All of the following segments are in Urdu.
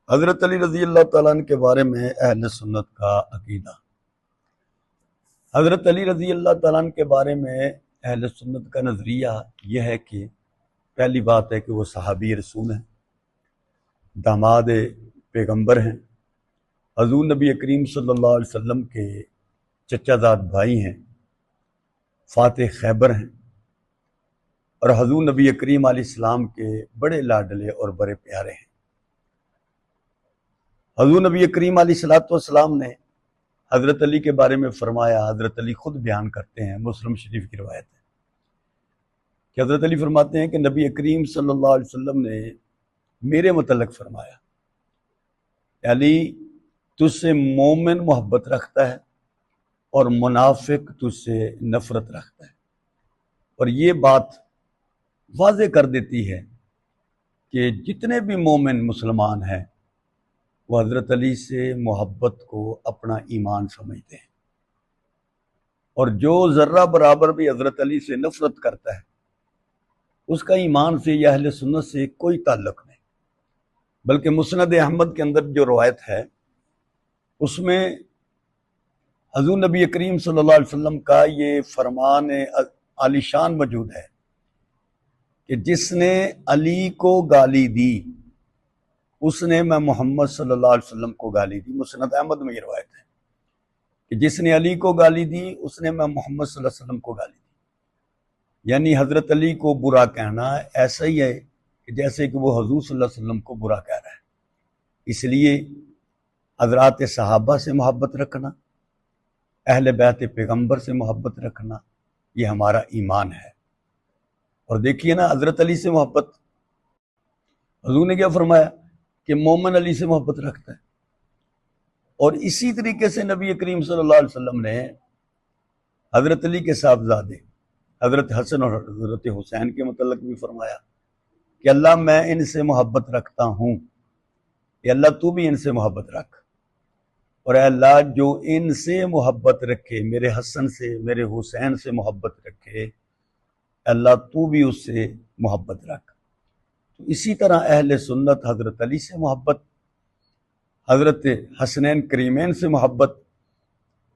حضرت علی رضی اللہ تعالیٰ عنہ کے بارے میں اہل سنت کا عقیدہ۔ حضرت علی رضی اللہ تعالیٰ عنہ کے بارے میں اہل سنت کا نظریہ یہ ہے کہ پہلی بات ہے کہ وہ صحابی رسول ہیں، داماد پیغمبر ہیں، حضور نبی کریم صلی اللہ علیہ وسلم کے چچا زاد بھائی ہیں، فاتح خیبر ہیں، اور حضور نبی کریم علیہ السلام کے بڑے لاڈلے اور بڑے پیارے ہیں۔ حضور نبی کریم علیہ السلام نے حضرت علی کے بارے میں فرمایا، حضرت علی خود بیان کرتے ہیں، مسلم شریف کی روایت ہے کہ حضرت علی فرماتے ہیں کہ نبی کریم صلی اللہ علیہ وسلم نے میرے متعلق فرمایا، علی تجھ سے مومن محبت رکھتا ہے اور منافق تجھ سے نفرت رکھتا ہے، اور یہ بات واضح کر دیتی ہے کہ جتنے بھی مومن مسلمان ہیں وہ حضرت علی سے محبت کو اپنا ایمان سمجھتے ہیں، اور جو ذرہ برابر بھی حضرت علی سے نفرت کرتا ہے اس کا ایمان سے یا اہل سنت سے کوئی تعلق نہیں۔ بلکہ مسند احمد کے اندر جو روایت ہے اس میں حضور نبی کریم صلی اللہ علیہ وسلم کا یہ فرمان عالی شان موجود ہے کہ جس نے علی کو گالی دی اس نے میں محمد صلی اللہ علیہ وسلم کو گالی دی۔ مسند احمد میں یہ روایت ہے کہ جس نے علی کو گالی دی اس نے میں محمد صلی اللہ علیہ وسلم کو گالی دی، یعنی حضرت علی کو برا کہنا ایسا ہی ہے کہ جیسے کہ وہ حضور صلی اللہ علیہ وسلم کو برا کہہ رہا ہے۔ اس لیے حضرات صحابہ سے محبت رکھنا، اہل بیت پیغمبر سے محبت رکھنا، یہ ہمارا ایمان ہے۔ اور دیکھیے نا، حضرت علی سے محبت، حضور نے کیا فرمایا کہ مومن علی سے محبت رکھتا ہے، اور اسی طریقے سے نبی کریم صلی اللہ علیہ وسلم نے حضرت علی کے صاحبزادے حضرت حسن اور حضرت حسین کے متعلق بھی فرمایا کہ اللہ میں ان سے محبت رکھتا ہوں، کہ اللہ تو بھی ان سے محبت رکھ، اور اے اللہ جو ان سے محبت رکھے، میرے حسن سے میرے حسین سے محبت رکھے، اللہ تو بھی اس سے محبت رکھ۔ تو اسی طرح اہل سنت حضرت علی سے محبت، حضرت حسنین کریمین سے محبت،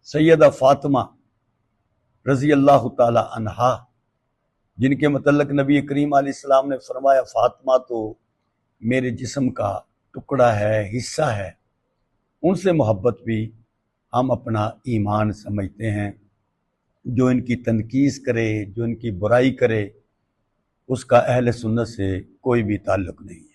سیدہ فاطمہ رضی اللہ تعالی عنہا جن کے متعلق نبی کریم علیہ السلام نے فرمایا فاطمہ تو میرے جسم کا ٹکڑا ہے، حصہ ہے، ان سے محبت بھی ہم اپنا ایمان سمجھتے ہیں۔ جو ان کی تنقید کرے، جو ان کی برائی کرے، اس کا اہل سنت سے کوئی بھی تعلق نہیں۔